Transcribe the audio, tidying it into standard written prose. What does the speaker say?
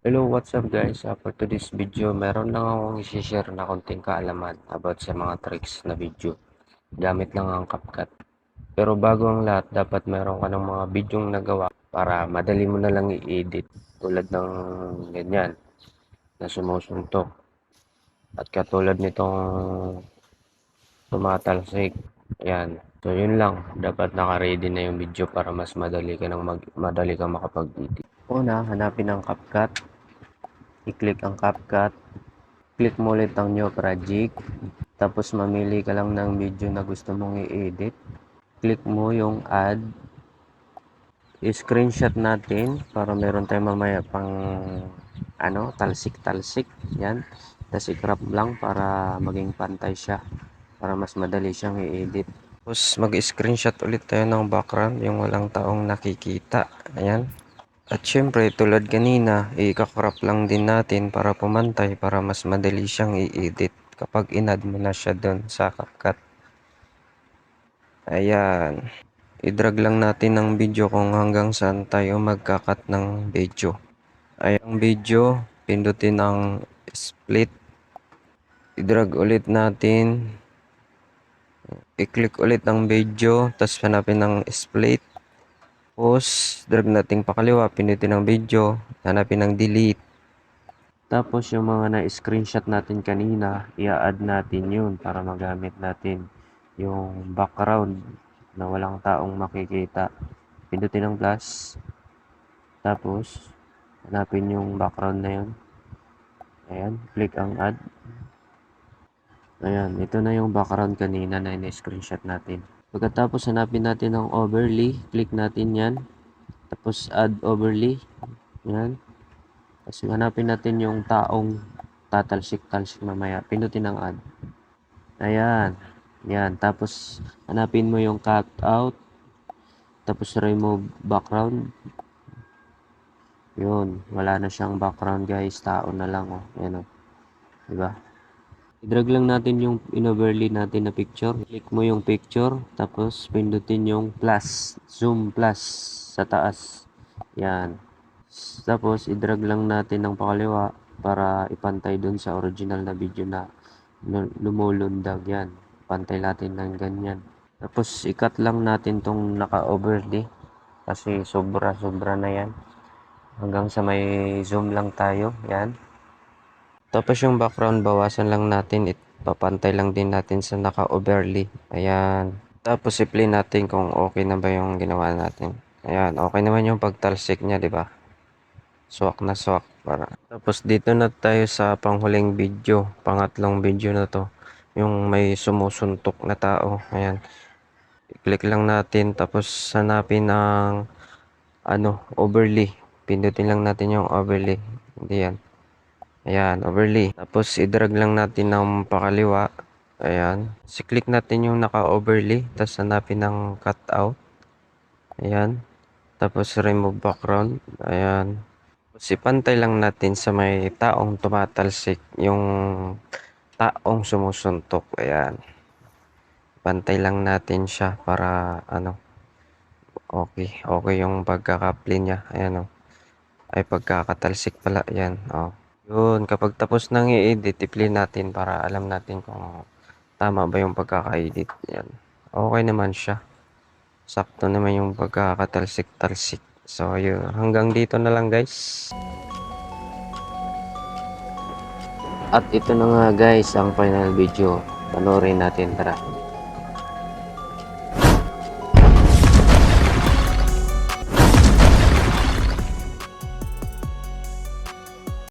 Hello, what's up guys? For today's video, meron lang akong i-share na konting kaalaman about sa mga tricks na video. Gamit lang ang CapCut. Pero bago ang lahat, dapat meron ka ng mga bidyong nagawa para madali mo na lang i-edit. Tulad ng ganyan, na sumusuntok. At katulad nitong tumatalsik. Yan. So yun lang, dapat naka-ready na yung video para mas madali kang makapag-edit. Una, hanapin ang CapCut. I-click ang CapCut. Click mo ulit ang new project. Tapos mamili ka lang ng video na gusto mong i-edit. Click mo yung add. I-screenshot natin para meron tayong mamaya pang talsik-talsik. Yan. Tapos i-crop lang para maging pantay siya. Para mas madali siyang i-edit. Tapos mag-screenshot ulit tayo ng background, yung walang taong nakikita. Ayan. At syempre, tulad kanina, i-crop lang din natin para pumantay para mas madali siyang i-edit kapag in-add mo na siya doon sa CapCut. Ayan. I-drag lang natin ang video kung hanggang saan tayo magkakat ng video. Ayan ang video, pindutin ang split. I-drag ulit natin. I-click ulit ang video, tapos hanapin ng split. Tapos, drag natin pakaliwa, pindutin ang video, hanapin ng delete. Tapos yung mga na-screenshot natin kanina, i-add natin yun para magamit natin yung background na walang taong makikita. Pindutin ang plus. Tapos, hanapin yung background na yun. Ayan, click ang add. Ayan, ito na yung background kanina na in-screenshot natin. Pagkatapos hanapin natin ang overlay, click natin yan. Tapos add overlay. Yan. Tapos hanapin natin yung taong tatalsik-talsik mamaya. Pindutin ang add. Ayan. Yan. Tapos hanapin mo yung cut out. Tapos remove background. Yun. Wala na siyang background guys. Tao na lang. Oh. Yan oh. Diba? I-drag lang natin yung in-overlay natin na picture. Click mo yung picture. Tapos pindutin yung plus. Zoom plus sa taas. Yan. Tapos i-drag lang natin ng pakaliwa para ipantay dun sa original na video na lumulundag. Yan. Pantay natin ng ganyan. Tapos i-cut lang natin tong naka-overlay kasi sobra-sobra na yan. Hanggang sa may zoom lang tayo. Yan. Tapos yung background, bawasan lang natin. Papantay lang din natin sa naka-overlay. Ayan. Tapos i-play natin kung okay na ba yung ginawa natin. Ayan. Okay naman yung pagtalsik niya, di ba? Swak na swak para. Tapos dito na tayo sa panghuling video. Pangatlong video na to. Yung may sumusuntok na tao. Ayan. I-click lang natin. Tapos hanapin ang overlay. Pindutin lang natin yung overlay. Hindi yan. Ayan, overlay. Tapos, i-drag lang natin ng pakaliwa. Ayan. Si-click natin yung naka-overlay. Tapos, hanapin ng cutout. Ayan. Tapos, remove background. Ayan. Tapos, ipantay lang natin sa may taong tumatalsik. Yung taong sumusuntok. Ayan. Pantay lang natin siya para, okay. Okay yung pagkaka-play niya. Ayan, ay pagkakatalsik pala. Ayan, Yun, kapag tapos nang i-edit, i-play natin para alam natin kung tama ba yung pagkaka-edit. Yan. Okay naman siya. Sakto naman yung pagkakatalsik-talsik. So, yun. Hanggang dito na lang, guys. At ito na nga, guys, ang final video. Panoorin natin, tara.